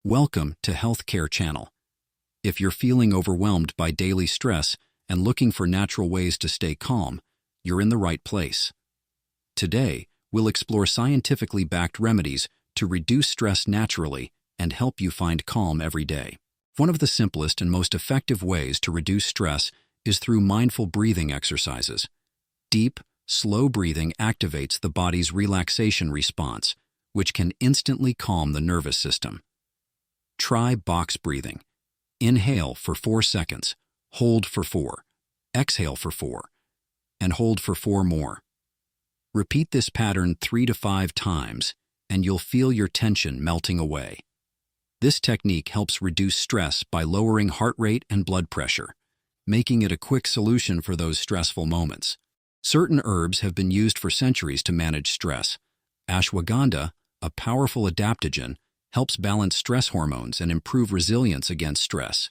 Welcome to Healthcare Channel. If you're feeling overwhelmed by daily stress and looking for natural ways to stay calm, you're in the right place. Today, we'll explore scientifically backed remedies to reduce stress naturally and help you find calm every day. One of the simplest and most effective ways to reduce stress is through mindful breathing exercises. Deep, slow breathing activates the body's relaxation response, which can instantly calm the nervous system. Try box breathing. Inhale for 4 seconds, hold for 4, exhale for 4, and hold for 4 more. Repeat this pattern 3 to 5 times, and you'll feel your tension melting away. This technique helps reduce stress by lowering heart rate and blood pressure, making it a quick solution for those stressful moments. Certain herbs have been used for centuries to manage stress. Ashwagandha, a powerful adaptogen, helps balance stress hormones and improve resilience against stress.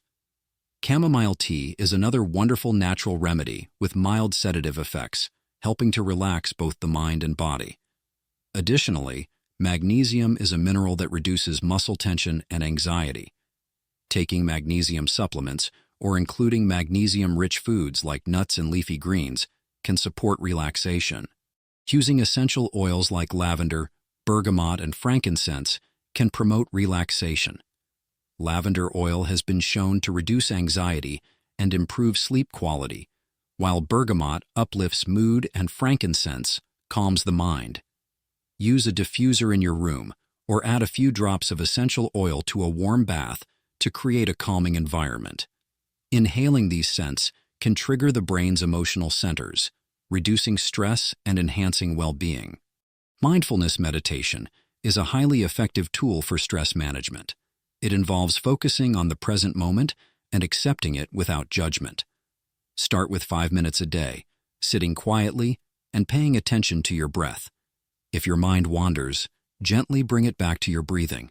Chamomile tea is another wonderful natural remedy with mild sedative effects, helping to relax both the mind and body. Additionally, magnesium is a mineral that reduces muscle tension and anxiety. Taking magnesium supplements or including magnesium-rich foods like nuts and leafy greens can support relaxation. Using essential oils like lavender, bergamot, and frankincense can promote relaxation. Lavender oil has been shown to reduce anxiety and improve sleep quality, while bergamot uplifts mood and frankincense calms the mind. Use a diffuser in your room or add a few drops of essential oil to a warm bath to create a calming environment. Inhaling these scents can trigger the brain's emotional centers, reducing stress and enhancing well-being. Mindfulness meditation is a highly effective tool for stress management. It involves focusing on the present moment and accepting it without judgment. Start with 5 minutes a day, sitting quietly and paying attention to your breath. If your mind wanders, gently bring it back to your breathing.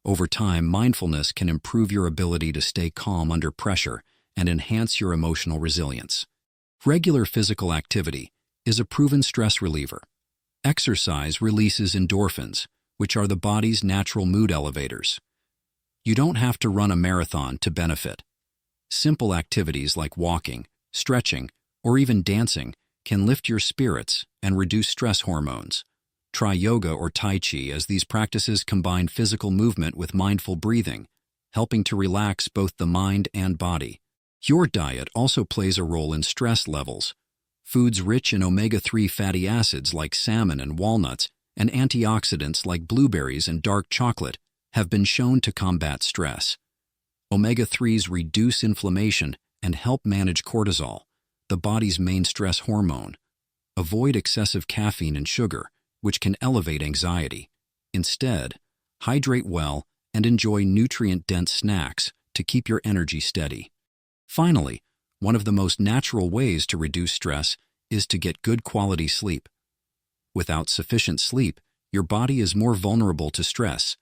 Over time, mindfulness can improve your ability to stay calm under pressure and enhance your emotional resilience. Regular physical activity is a proven stress reliever. Exercise releases endorphins, which are the body's natural mood elevators. You don't have to run a marathon to benefit. Simple activities like walking, stretching, or even dancing can lift your spirits and reduce stress hormones. Try yoga or tai chi, as these practices combine physical movement with mindful breathing, helping to relax both the mind and body. Your diet also plays a role in stress levels. Foods rich in omega-3 fatty acids like salmon and walnuts and antioxidants like blueberries and dark chocolate have been shown to combat stress. Omega-3s reduce inflammation and help manage cortisol, the body's main stress hormone. Avoid excessive caffeine and sugar, which can elevate anxiety. Instead, hydrate well and enjoy nutrient-dense snacks to keep your energy steady. Finally, one of the most natural ways to reduce stress is to get good quality sleep. Without sufficient sleep, your body is more vulnerable to stress.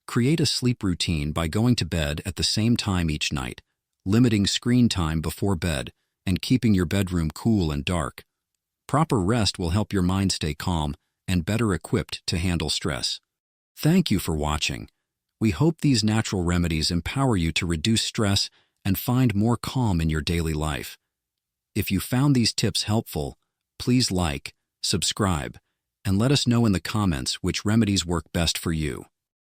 Create a sleep routine by going to bed at the same time each night, limiting screen time before bed, and keeping your bedroom cool and dark. Proper rest will help your mind stay calm and better equipped to handle stress. Thank you for watching. We hope these natural remedies empower you to reduce stress and find more calm in your daily life. If you found these tips helpful, please like, subscribe, and let us know in the comments which remedies work best for you.